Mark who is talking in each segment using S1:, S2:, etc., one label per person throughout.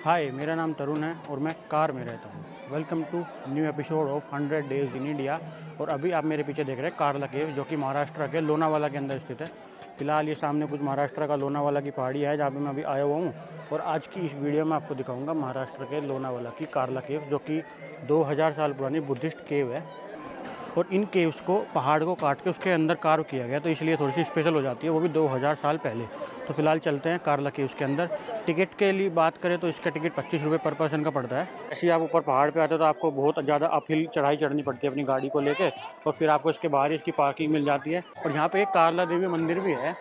S1: हाय, मेरा नाम तरुण है और मैं कार में रहता हूँ। Welcome to new episode of 100 days in India. और अभी आप मेरे पीछे देख रहे हैं कार्ला केव, जो कि महाराष्ट्र के लोनावाला के अंदर स्थित है। फिलहाल ये सामने कुछ महाराष्ट्र का लोनावाला की पहाड़ी है जहाँ पे मैं अभी आया हुआ हूँ। और आज की इस वीडियो में आपको दिखाऊंगा महाराष्ट्र के लोनावाला की कार्ला केव, जो कि 2000 साल पुरानी बुद्धिस्ट केव है। और इन केव्स को पहाड़ को काट के उसके अंदर कार्व किया गया, तो इसलिए थोड़ी सी स्पेशल हो जाती है, वो भी 2000 साल पहले। तो फिलहाल चलते हैं कार्ला केव्स के अंदर। टिकट के लिए बात करें तो इसका टिकट 25 रुपये पर पर्सन का पड़ता है। ऐसे ही आप ऊपर पहाड़ पे आते हो तो आपको बहुत ज़्यादा अपहिल चढ़ाई चढ़नी पड़ती है अपनी गाड़ी को लेके, और फिर आपको इसके बाहर इसकी पार्किंग मिल जाती है। और यहाँ पे एक कार्ला देवी मंदिर भी है,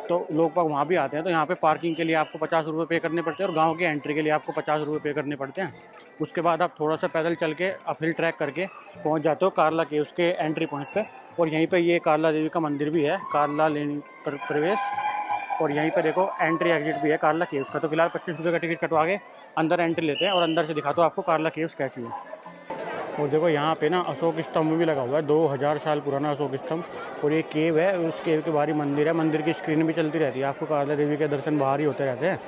S1: तो लोग बाग वहाँ भी आते हैं। तो यहाँ पे पार्किंग के लिए आपको 50 रुपये पे करने पड़ते हैं, और गांव के एंट्री के लिए आपको 50 रुपये पे करने पड़ते हैं। उसके बाद आप थोड़ा सा पैदल चल के अपहिल ट्रैक करके पहुँच जाते हो कार्ला के उसके एंट्री पॉइंट पे। और यहीं पे ये कार्ला देवी का मंदिर भी है, कार्ला लेनी प्रवेश। और यहीं पे देखो एंट्री एग्जिट भी है कार्ला केव्स का। तो फिलहाल 25 रुपये का टिकट कटवा के अंदर एंट्री लेते हैं और अंदर से दिखाता हूँ आपको कार्ला केव्स कैसी है। और देखो यहाँ पे ना अशोक स्तंभ भी लगा हुआ है, 2000 साल पुराना अशोक स्तंभ। और ये केव है, उस केव के बाहर ही मंदिर है। मंदिर की स्क्रीन भी चलती रहती है, आपको कार्ला देवी के दर्शन बाहर ही होते रहते हैं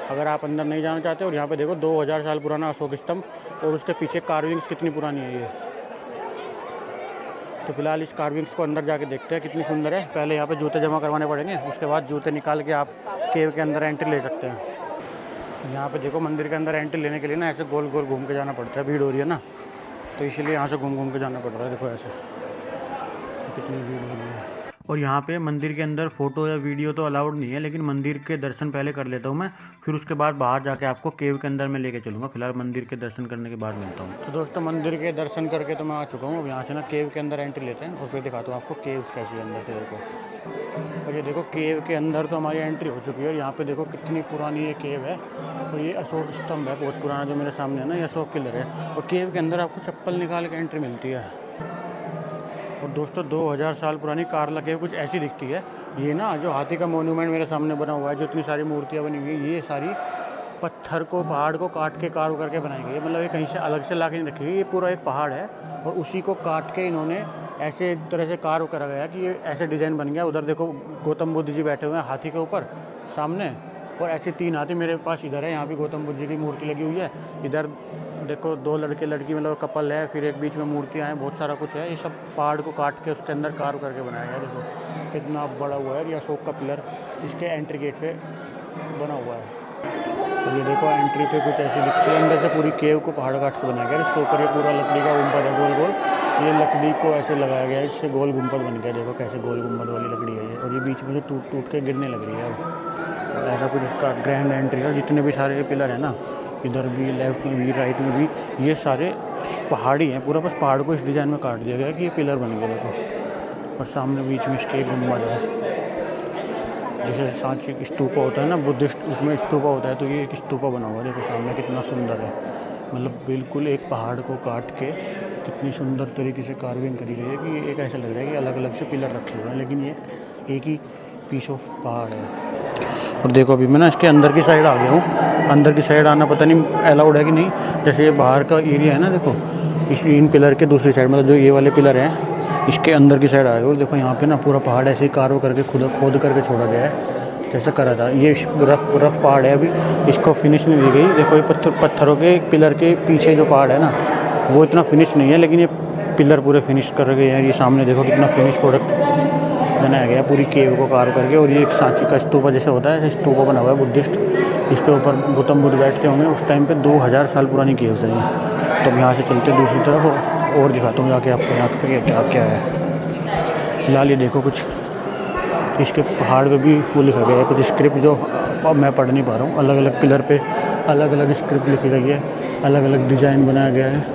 S1: अगर आप अंदर नहीं जाना चाहते। और यहाँ पे देखो 2000 साल पुराना अशोक स्तंभ, और उसके पीछे कार्विंग्स कितनी पुरानी है ये। तो फिलहाल इस कार्विंग्स को अंदर जाके देखते हैं कितनी सुंदर है। पहले यहाँ पे जूते जमा करवाने पड़ेंगे, उसके बाद जूते निकाल के आप केव के अंदर एंट्री ले सकते हैं। यहाँ पे देखो मंदिर के अंदर एंट्री लेने के लिए ना ऐसे गोल गोल घूम के जाना पड़ता है, भीड़ हो रही है ना, तो इसीलिए यहाँ से घूम घूम के जाना पड़ रहा है। देखो ऐसे कितनी भीड़ हो रही है। और यहाँ पे मंदिर के अंदर फ़ोटो या वीडियो तो अलाउड नहीं है, लेकिन मंदिर के दर्शन पहले कर लेता हूँ मैं, फिर उसके बाद बाहर जाके आपको केव के अंदर में लेके चलूँगा। फिलहाल मंदिर के दर्शन करने के बाद मिलता हूँ। तो दोस्तों मंदिर के दर्शन करके तो मैं आ चुका हूँ। अब यहाँ से ना केव के अंदर एंट्री लेते हैं और फिर दिखाता हूँ आपको केव कैसी है अंदर से। देखो, और ये देखो केव के अंदर तो हमारी एंट्री हो चुकी है। और यहाँ पे देखो कितनी पुरानी ये केव है। और ये अशोक स्तंभ है बहुत पुराना, जो मेरे सामने है ना, ये अशोक पिलर है। और केव के अंदर आपको चप्पल निकाल के एंट्री मिलती है। और दोस्तों 2000 साल पुरानी कार्ला केव कुछ ऐसी दिखती है। ये ना जो हाथी का मोन्यूमेंट मेरे सामने बना हुआ है, जो इतनी सारी मूर्तियाँ बनी हुई है, ये सारी पत्थर को, पहाड़ को काट के कार्व करके बनाई गई है। मतलब ये कहीं से अलग से ला के नहीं रखी गई, ये पूरा एक पहाड़ है और उसी को काट के इन्होंने ऐसे तरह से कार्व करा गया कि ये ऐसे डिज़ाइन बन गया। उधर देखो गौतम बुद्ध जी बैठे हुए हैं हाथी के ऊपर सामने, और ऐसे 3 हाथी मेरे पास इधर है। यहाँ भी गौतम बुद्ध जी की मूर्ति लगी हुई है। इधर देखो 2 लड़के लड़की, मतलब कपल है, फिर एक बीच में मूर्तियाँ हैं, बहुत सारा कुछ है। ये सब पहाड़ को काट के उसके अंदर कार्व करके बनाया गया। देखो कितना बड़ा हुआ है। ये अशोक का पिलर इसके एंट्री गेट पे बना हुआ है। और ये देखो एंट्री पे कुछ ऐसी दिखती है। अंदर से पूरी केव को पहाड़ काट के बनाया गया। इसके ऊपर ये पूरा लकड़ी का गुंबद है, गोल गोल। ये लकड़ी को ऐसे लगाया गया है, इससे गोल गुंबद बन गया। देखो कैसे गोल गुंबद वाली लकड़ी है ये। और ये बीच में से टूट टूट के गिरने लग रही है अब। ऐसा कुछ इसका ग्रैंड एंट्री है। जितने भी सारे पिलर हैं ना, इधर भी, लेफ्ट में भी, राइट में भी, ये सारे पहाड़ी हैं। पूरा बस पहाड़ को इस डिज़ाइन में काट दिया गया है कि ये पिलर बन गया। देखो, और सामने बीच में इसके गुंबद है, जैसे सांची स्तूपा होता है ना बुद्धिस्ट, उसमें स्तूपा होता है, तो ये एक स्तूपा बना हुआ है। देखो सामने कितना सुंदर है। मतलब बिल्कुल एक पहाड़ को काट के कितनी सुंदर तरीके से कार्विंग करी गई है कि एक ऐसा लग रहा है कि अलग अलग से पिलर रखे हुए हैं, लेकिन ये एक ही पीस ऑफ पहाड़ है। और देखो अभी मैं ना इसके अंदर की साइड आ गया हूँ। अंदर की साइड आना पता नहीं अलाउड है कि नहीं। जैसे ये बाहर का एरिया है ना, देखो इस इन पिलर के दूसरी साइड, मतलब जो ये वाले पिलर हैं, इसके अंदर की साइड आ गए। और देखो यहाँ पे ना पूरा पहाड़ ऐसे ही कार्व करके खोद करके छोड़ा गया है, जैसे करा था। ये रफ पहाड़ है, अभी इसको फिनिश नहीं दी गई। देखो ये पत्थरों के पिलर के पीछे जो पहाड़ है ना, वो इतना फिनिश नहीं है, लेकिन ये पिलर पूरे फिनिश कर गए हैं। ये सामने देखो कितना फिनिश प्रोडक्ट बनाया गया पूरी केव को कार्व करके। और ये एक सांची का स्तूपा जैसे होता है, ऐसे स्तूपा बना हुआ है बुद्धिस्ट। इसके ऊपर गौतम बुद्ध बैठते होंगे उस टाइम पे। 2000 साल पुरानी केव्स है ये। तो अब यहाँ से चलते हैं दूसरी तरफ और दिखाता हूँ जाके आपको यहाँ पे क्या क्या है। फिलहाल ये देखो कुछ इसके पहाड़ पे भी वो लिखा गया है, कुछ स्क्रिप्ट जो अब मैं पढ़ नहीं पा रहा हूँ। अलग अलग पिलर पे अलग अलग स्क्रिप्ट लिखी गई है, अलग अलग डिज़ाइन बनाया गया है।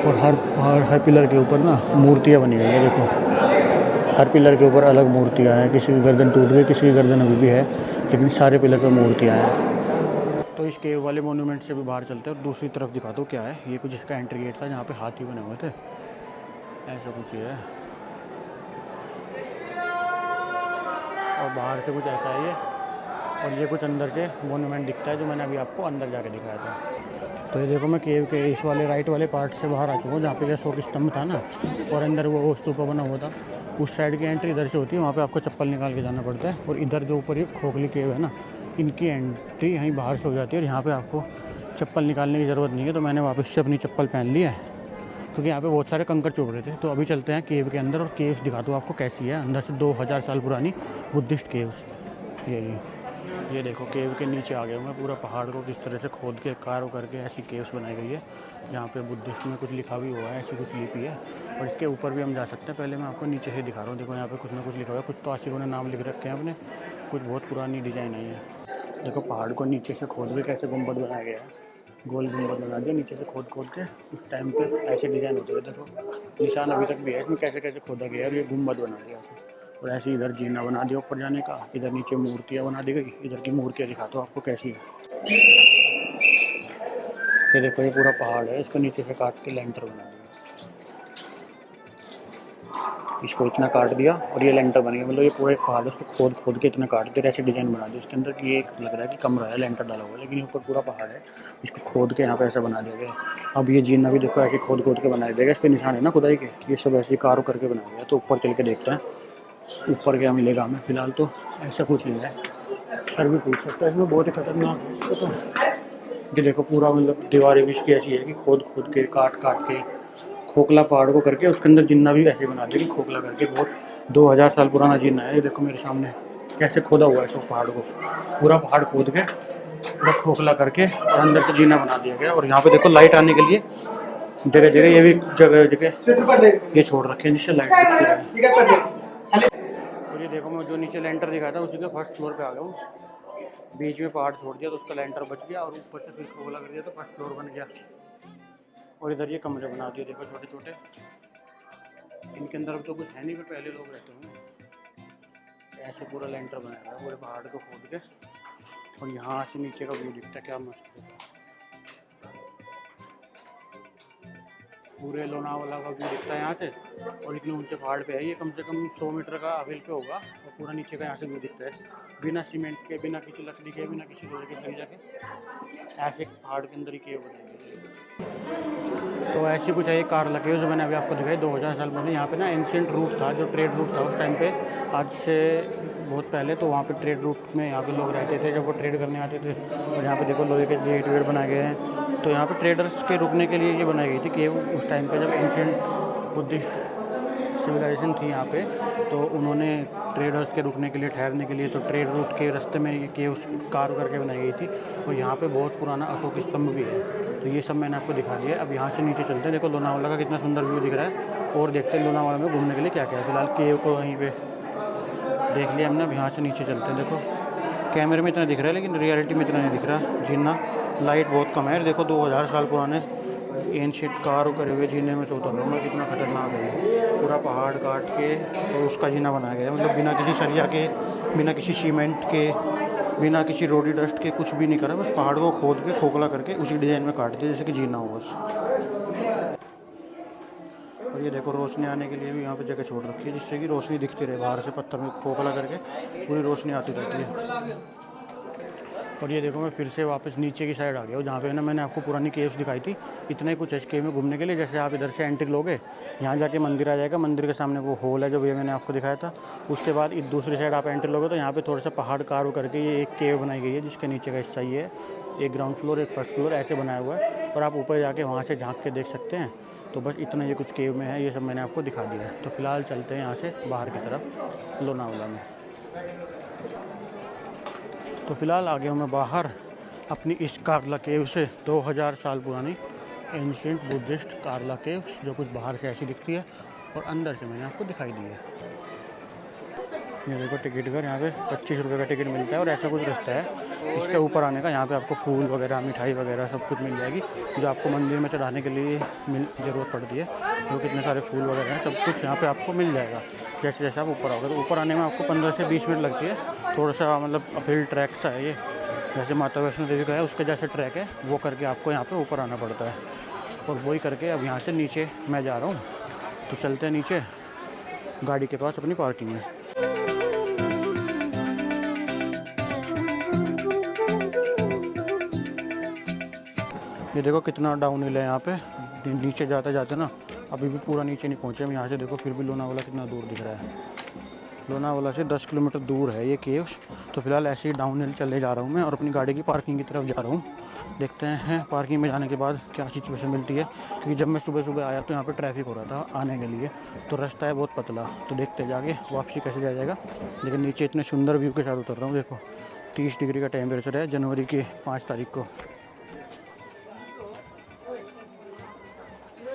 S1: और हर पिलर के ऊपर ना मूर्तियाँ बनी हुई है। देखो हर पिलर के ऊपर अलग मूर्तियाँ हैं। किसी की गर्दन टूट गई, किसी की गर्दन अभी भी है, लेकिन सारे पिलर पे मूर्तियाँ हैं। तो इस केव वाले मोन्यूमेंट से भी बाहर चलते हैं और दूसरी तरफ दिखाता हूँ क्या है। ये कुछ इसका एंट्री गेट था जहाँ पे हाथी बने हुए थे, ऐसा कुछ ये है। और बाहर से कुछ ऐसा है ये। और ये कुछ अंदर से मोन्यूमेंट दिखता है, जो मैंने अभी आपको अंदर जाके दिखाया था। तो ये देखो मैं केव के इस वाले राइट वाले पार्ट से बाहर आ चुका हूँ, जहाँ पे अशोक स्तंभ था ना, और अंदर वो स्तूपा बना हुआ था। उस साइड की एंट्री इधर से होती है, वहाँ पे आपको चप्पल निकाल के जाना पड़ता है। और इधर जो ऊपर ये खोखली केव है ना, इनकी एंट्री यहीं बाहर से हो जाती है। और यहाँ पे आपको चप्पल निकालने की ज़रूरत नहीं है, तो मैंने वापस से अपनी चप्पल पहन ली है, क्योंकि यहाँ पे बहुत सारे कंकड़ चुभ रहे थे। तो अभी चलते हैं केव के अंदर, और केव्स दिखाता हूँ आपको कैसी है अंदर से। 2000 साल पुरानी बुद्धिस्ट केव्स। ये देखो केव के नीचे आ गया हूँ मैं। पूरा पहाड़ को किस तरह से खोद के कार्व करके ऐसी केव्स बनाई गई है। यहाँ पे बुद्धिस्ट में कुछ लिखा भी हुआ है, ऐसी कुछ लिपि है। और इसके ऊपर भी हम जा सकते हैं। पहले मैं आपको नीचे से दिखा रहा हूँ। देखो यहाँ पे कुछ ना कुछ लिखा हुआ है। कुछ तो आशिकों ने नाम लिख रखे हैं अपने, कुछ बहुत पुरानी डिज़ाइन आई है। देखो पहाड़ को नीचे से खोद के कैसे गुम्बद बनाया गया है। गोल गुम्बद बना दिया नीचे से खोद के। उस टाइम पे ऐसे डिज़ाइन होते हुए देखो निशान अभी तक भी है इसमें, कैसे कैसे खोदा गया है। और ये गुम्बद बना दिया। और ऐसे इधर जीना बना दिया ऊपर जाने का। इधर नीचे मूर्तियाँ बना दी गई। इधर की मूर्तियाँ दिखाता हूँ आपको कैसी है। ये देखो ये पूरा पहाड़ है, इसको नीचे से काट के लेंटर बना दिया। इसको इतना काट दिया और ये लेंटर बन गया। मतलब ये पूरे पहाड़ उसको खोद के इतना काट दिया, ऐसे डिज़ाइन बना दिया। इसके अंदर की एक लग रहा है कि कमरा है, लेंटर डाला हुआ है, लेकिन ऊपर पूरा पहाड़ है। इसको खोद के यहाँ पे ऐसा बना दिया गया। अब ये जीना भी देखो ऐसे खोद के बनाया देगा। इस पर निशान है ना खुदाई के, ये सब ऐसे कार्व करके बनाया गया। तो ऊपर चल के देखते हैं ऊपर क्या मिलेगा हमें। फिलहाल तो ऐसा कुछ नहीं है, सर भी पूछ सकता है। इसमें बहुत ही खतरनाक है। तो ये देखो पूरा मतलब दीवारें भी इसकी ऐसी है कि खोद के काट के खोखला पहाड़ को करके उसके अंदर जिन्ना भी ऐसे बना दिया खोखला करके। बहुत 2000 साल पुराना जिन्ना है। ये देखो मेरे सामने कैसे खोदा हुआ है सब पहाड़ को। पूरा पहाड़ खोद के पूरा खोखला करके और अंदर से जीना बना दिया गया। और यहाँ पे देखो लाइट आने के लिए जगह जगह ये भी जगह ये छोड़ रखे हैं जिससे लाइट दिखती है। और ये देखो मैं जो नीचे लेंटर दिखाया था उसी के फर्स्ट फ्लोर पे आ गया हूँ। बीच में पहाड़ छोड़ दिया तो उसका लेंटर बच गया, और ऊपर से फिर खोखला कर दिया तो फर्स्ट फ्लोर बन गया। और इधर ये कमरे बना दिए देखो छोटे छोटे। इनके अंदर अब तो कुछ है नहीं, पर पहले लोग रहते होंगे। ऐसे पूरा लेंटर बनाया है पूरे पहाड़ को खोद के। और यहाँ से नीचे का व्यू दिखता है, क्या मस्त है। पूरे लोनावाला का व्यू दिखता है यहाँ से। और इतने ऊंचे पहाड़ पे है ये, कम से कम 100 मीटर का अवेल पे होगा। और पूरा नीचे का यहाँ से व्यू दिखता है, बिना सीमेंट के, बिना किसी लकड़ी के, बिना किसी लोहे के सरिया के। ऐसे पहाड़ के अंदर ही केव बनाएंगे। तो ऐसी कुछ है कार लगे जो मैंने अभी आपको दिखाई 2000 साल पहले। यहाँ पे ना एंशिएंट रूट था, जो ट्रेड रूट था उस टाइम पे, आज से बहुत पहले। तो वहाँ पे ट्रेड रूट में यहाँ पे लोग रहते थे जब वो ट्रेड करने आते थे। और यहाँ पे देखो लोहे के गेट वेट बनाए गए हैं। तो यहाँ पे ट्रेडर्स के रुकने के लिए ये बनाई गई थी केव उस टाइम पे, जब एंशिएंट बुद्धिस्ट सिविलाइजेशन थी यहाँ पे। तो उन्होंने ट्रेडर्स के रुकने के लिए, ठहरने के लिए, तो ट्रेड रूट के रास्ते में ये केव कार्व करके बनाई गई थी। और यहाँ पे बहुत पुराना अशोक स्तंभ भी है। तो ये सब मैंने आपको दिखा दिया है। अब यहाँ से नीचे चलते हैं। देखो लोनावाला का कितना सुंदर व्यू दिख रहा है। और देखते हैं लोनावाला में घूमने के लिए क्या क्या है। फिलहाल केव को वहीं पे देख लिया हमने। अब यहाँ से नीचे चलते हैं। देखो कैमरे में इतना दिख रहा है, लेकिन रियलिटी में इतना नहीं दिख रहा। जीना लाइट बहुत कम है। देखो 2000 साल पुराने एंशिएंट कार्व करे हुए जीने में चौथा लोग में कितना खतरनाक है। पूरा पहाड़ काट के और उसका जीना बनाया गया है। मतलब बिना किसी सरिया के, बिना किसी सीमेंट के, बिना किसी रोडी डस्ट के, कुछ भी नहीं करा। बस पहाड़ को खोद के खोखला करके उसी डिज़ाइन में काट दिया जैसे कि जीना हो बस। और ये देखो रोशनी आने के लिए भी यहाँ पे जगह छोड़ रखी है, जिससे कि रोशनी दिखती रहे। बाहर से पत्थर में खोखला करके पूरी रोशनी आती रहती है। और ये देखो मैं फिर से वापस नीचे की साइड आ गया हूँ, जहाँ पे ना मैंने आपको पुरानी केव्स दिखाई थी। इतना ही कुछ है केव में घूमने के लिए। जैसे आप इधर से एंट्री लोगे, यहाँ जाके मंदिर आ जाएगा। मंदिर के सामने वो होल है जो भी मैंने आपको दिखाया था। उसके बाद इस दूसरी साइड आप एंट्री लोगे तो यहाँ पे थोड़ा सा पहाड़ कार्व करके ये एक केव बनाई गई है, जिसके नीचे का हिस्सा ये है। एक ग्राउंड फ्लोर, एक फर्स्ट फ्लोर ऐसे बनाया हुआ है। और आप ऊपर जाके वहाँ से झाँक के देख सकते हैं। तो बस इतना ये कुछ केव में है, ये सब मैंने आपको दिखा दिया है। तो फिलहाल चलते हैं यहाँ से बाहर की तरफ लोनावाला में। तो फिलहाल आ गया हूँ मैं बाहर अपनी इस कार्ला केव से। 2000 साल पुरानी एंशिएंट बुद्धिस्ट कार्ला केव, जो कुछ बाहर से ऐसी दिखती है और अंदर से मैंने आपको दिखाई दी है। ये देखो टिकट घर, यहाँ पे 25 रुपये का टिकट मिलता है। और ऐसा कुछ रास्ता है इसके ऊपर आने का। यहाँ पे आपको फूल वगैरह, मिठाई वगैरह सब कुछ मिल जाएगी, जो आपको मंदिर में चढ़ाने के लिए ज़रूरत पड़ती है। तो कितने सारे फूल वगैरह हैं, सब कुछ यहाँ पे आपको मिल जाएगा जैसे जैसे आप ऊपर आओगे। तो ऊपर आने में आपको 15 से 20 मिनट लगती है। थोड़ा सा मतलब अपहिल ट्रैक सा है ये, जैसे माता वैष्णो देवी का है उसके जैसे ट्रैक है, वो करके आपको यहाँ पे ऊपर आना पड़ता है। और वही करके अब यहाँ से नीचे मैं जा रहा हूँ। तो चलते हैं नीचे गाड़ी के पास अपनी पार्किंग में। ये देखो कितना डाउन हिल है यहाँ पे। नीचे जाते जाते ना अभी भी पूरा नीचे नहीं पहुँचे हम यहाँ से। देखो फिर भी लोनावाला कितना दूर दिख रहा है। लोनावाला से 10 किलोमीटर दूर है ये केव्स। तो फिलहाल ऐसे ही डाउन हिल चले जा रहा हूँ मैं और अपनी गाड़ी की पार्किंग की तरफ जा रहा हूँ। देखते हैं पार्किंग में जाने के बाद क्या सिचुएशन मिलती है, क्योंकि जब मैं सुबह सुबह आया तो यहाँ पे ट्रैफिक हो रहा था आने के लिए, तो रास्ता है बहुत पतला। तो देखते जाके वापसी कैसे जाया जाएगा। लेकिन नीचे इतने सुंदर व्यू के साथ उतर रहा हूँ। देखो 30 डिग्री का टेम्परेचर है जनवरी की 5 तारीख को।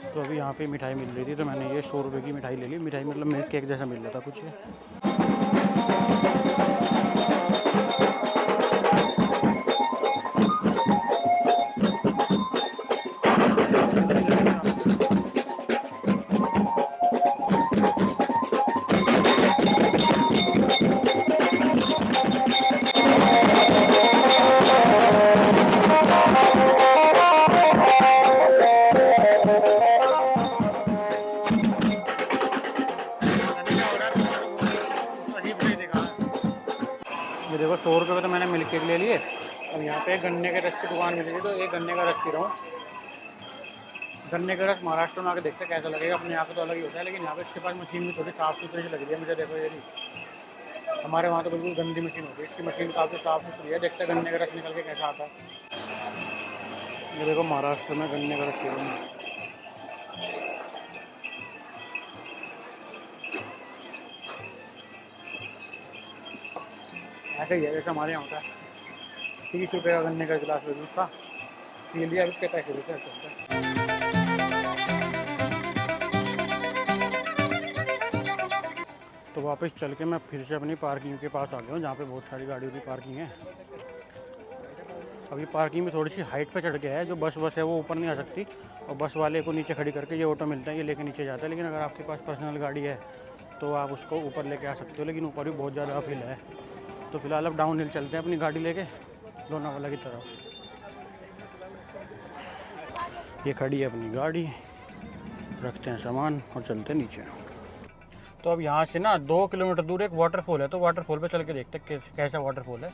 S1: तो अभी यहाँ पे मिठाई मिल रही थी, तो मैंने ये 100 रुपये की मिठाई ले ली। मिठाई मतलब मिल्क केक जैसा मिल रहा था कुछ। ये देखो 100 रुपये का तो मैंने मिल्क केक ले लिए। अब यहाँ पे गन्ने के रस की दुकान मिली थी, तो एक गन्ने का रस पी रहा हूँ। गन्ने का रस महाराष्ट्र में आके देखते हैं कैसा लगेगा। अपने यहाँ पे तो अलग ही होता है, लेकिन यहाँ पे इसके पास मशीन भी थोड़ी साफ़ सुथरी सी लग रही है मुझे। देखो ये भी, हमारे वहाँ तो बिल्कुल गंदी मशीन होती है, इसकी मशीन काफ़ी साफ़ सुथरी है। देखते हैं गन्ने का रस निकल के कैसा आता है। ये देखो महाराष्ट्र में गन्ने का रस पी रहा हूँ। ऐसा ही है जैसे हमारे यहाँ होता है। 30 रुपये का गन्ने का गिलास ले उसका पी लिया, इसके पैसे देते हैं। तो वापस चल के मैं फिर से अपनी पार्किंग के पास आ गया हूँ, जहाँ पे बहुत सारी गाड़ियों की पार्किंग है। अभी पार्किंग में थोड़ी सी हाइट पे चढ़ के है, जो बस है वो ऊपर नहीं आ सकती, और बस वाले को नीचे खड़ी करके ये ऑटो मिलता है, ये लेके नीचे जाता है। लेकिन अगर आपके पास पर्सनल गाड़ी है तो आप उसको ऊपर लेके आ सकते हो, लेकिन ऊपर भी बहुत ज़्यादा अपहिल है। तो फिलहाल अब डाउन हिल चलते हैं अपनी गाड़ी लेके लोनावाला की तरफ। ये खड़ी है अपनी गाड़ी, रखते हैं सामान और चलते हैं नीचे। तो अब यहाँ से ना 2 किलोमीटर दूर एक वाटरफॉल है, तो वाटरफॉल पे चल के देखते हैं कैसा वाटरफॉल है।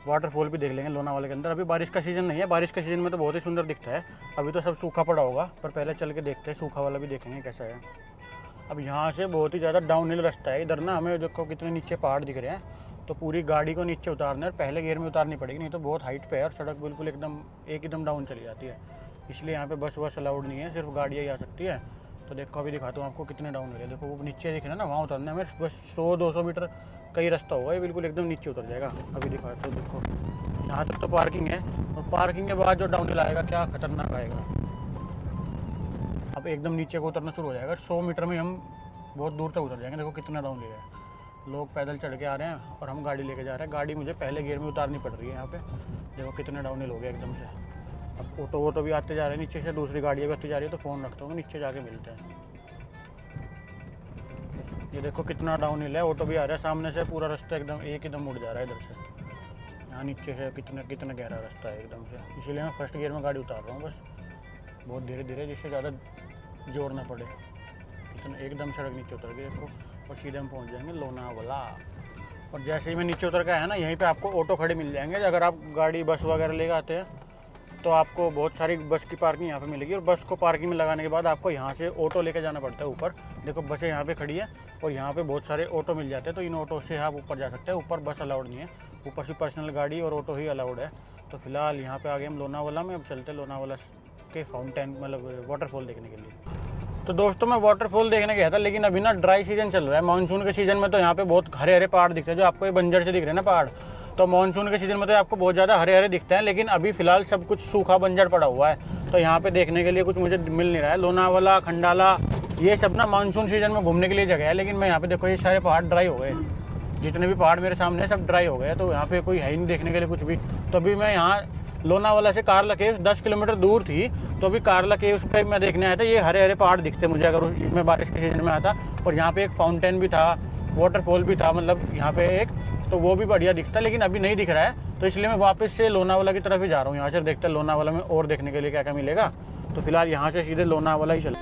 S1: वाटरफॉल भी देख लेंगे लोनावाला के अंदर। अभी बारिश का सीज़न नहीं है, बारिश के सीज़न में तो बहुत ही सुंदर दिखता है। अभी तो सब सूखा पड़ा होगा, पर पहले चल के देखते हैं, सूखा वाला भी देखेंगे कैसा है। अब यहाँ से बहुत ही ज़्यादा डाउन हिल रास्ता है। इधर ना हमें देखो कितने नीचे पहाड़ दिख रहे हैं, तो पूरी गाड़ी को नीचे उतारना है, पहले गियर में उतारनी पड़ेगी, नहीं तो बहुत हाइट पे है और सड़क बिल्कुल एकदम डाउन चली जाती है। इसलिए यहाँ पे बस अलाउड नहीं है, सिर्फ गाड़ियाँ ही आ सकती है। तो देखो अभी दिखाता हूँ आपको कितने डाउन है। देखो वो नीचे दिख रहा है ना, वहाँ उतरना है हमें बस 100-200 मीटर कई रास्ता होगा, ये बिल्कुल एकदम नीचे उतर जाएगा। अभी दिखाते हो, देखो यहाँ तक तो पार्किंग है, और पार्किंग के बाद जो डाउन हिल आएगा क्या खतरनाक आएगा। अब एकदम नीचे को उतरना शुरू हो जाएगा, 100 मीटर में हम बहुत दूर तक उतर जाएंगे। देखो कितना डाउन हिल है, लोग पैदल चढ़ के आ रहे हैं और हम गाड़ी लेके जा रहे हैं। गाड़ी मुझे पहले गियर में उतारनी पड़ रही है यहाँ पे। देखो कितने डाउन हिल हो गया एकदम से। अब ऑटो भी आते जा रहे हैं नीचे से, दूसरी गाड़ियाँ भी आती जा रही है, तो फ़ोन रखता हूँ, नीचे जाके मिलते हैं। ये देखो कितना डाउन हिल है, ऑटो भी आ रहा है सामने से, पूरा रास्ता एकदम मुड़ जा रहा है इधर से। यहाँ नीचे से कितना गहरा रास्ता है एकदम से, इसीलिए मैं फर्स्ट गियर में गाड़ी उतार रहा हूँ बस, बहुत धीरे धीरे, जिससे ज़्यादा जोर ना पड़े। कितना एकदम सड़क नीचे उतर गई देखो, और सीधे हम पहुँच जाएंगे लोनावाला। और जैसे ही मैं नीचे उतर के आया ना, यहीं पे आपको ऑटो खड़े मिल जाएंगे। अगर आप गाड़ी बस वगैरह लेकर आते हैं तो आपको बहुत सारी बस की पार्किंग यहाँ पे मिलेगी, और बस को पार्किंग में लगाने के बाद आपको यहाँ से ऑटो लेके जाना पड़ता है ऊपर। देखो बसें यहाँ पे खड़ी है और यहाँ पे बहुत सारे ऑटो मिल जाते हैं, तो इन ऑटो से आप ऊपर जा सकते हैं। ऊपर बस अलाउड नहीं है, ऊपर से पर्सनल गाड़ी और ऑटो ही अलाउड है। तो फिलहाल यहाँ पे आ गए हम लोनावाला में। अब चलते हैं लोनावाला के फाउंटेन मतलब वाटरफॉल देखने के लिए। तो दोस्तों मैं वाटरफॉल देखने गया था, लेकिन अभी ना ड्राई सीजन चल रहा है। मानसून के सीजन में तो यहाँ पे बहुत हरे हरे पहाड़ दिखते हैं, जो आपको ये बंजर से दिख रहे हैं ना पहाड़, तो मानसून के सीजन में तो आपको बहुत ज़्यादा हरे हरे दिखते हैं। लेकिन अभी फिलहाल सब कुछ सूखा बंजर पड़ा हुआ है, तो यहाँ पे देखने के लिए कुछ मुझे मिल नहीं रहा है। लोनावाला, खंडाला, ये सब ना मानसून सीजन में घूमने के लिए जगह है, लेकिन मैं यहाँ पे देखो ये सारे पहाड़ ड्राई हो गए। जितने भी पहाड़ मेरे सामने सब ड्राई हो गए, तो यहाँ पे कोई है ही नहीं देखने के लिए कुछ भी। तो अभी मैं यहाँ लोनावाला से कारला केव्स 10 किलोमीटर दूर थी, तो अभी कारला केव्स पे मैं देखने आया था। ये हरे हरे पहाड़ दिखते मुझे अगर मैं बारिश के सीजन में आता, और यहाँ पे एक फाउंटेन भी था, वाटरफॉल भी था, मतलब यहाँ पे एक, तो वो भी बढ़िया दिखता, लेकिन अभी नहीं दिख रहा है। तो इसलिए मैं वापस से लोनावाला की तरफ ही जा रहा हूँ। यहाँ से देखते हैं लोनावाला में और देखने के लिए क्या क्या मिलेगा। तो फिलहाल यहाँ से सीधे लोनावाला ही चल।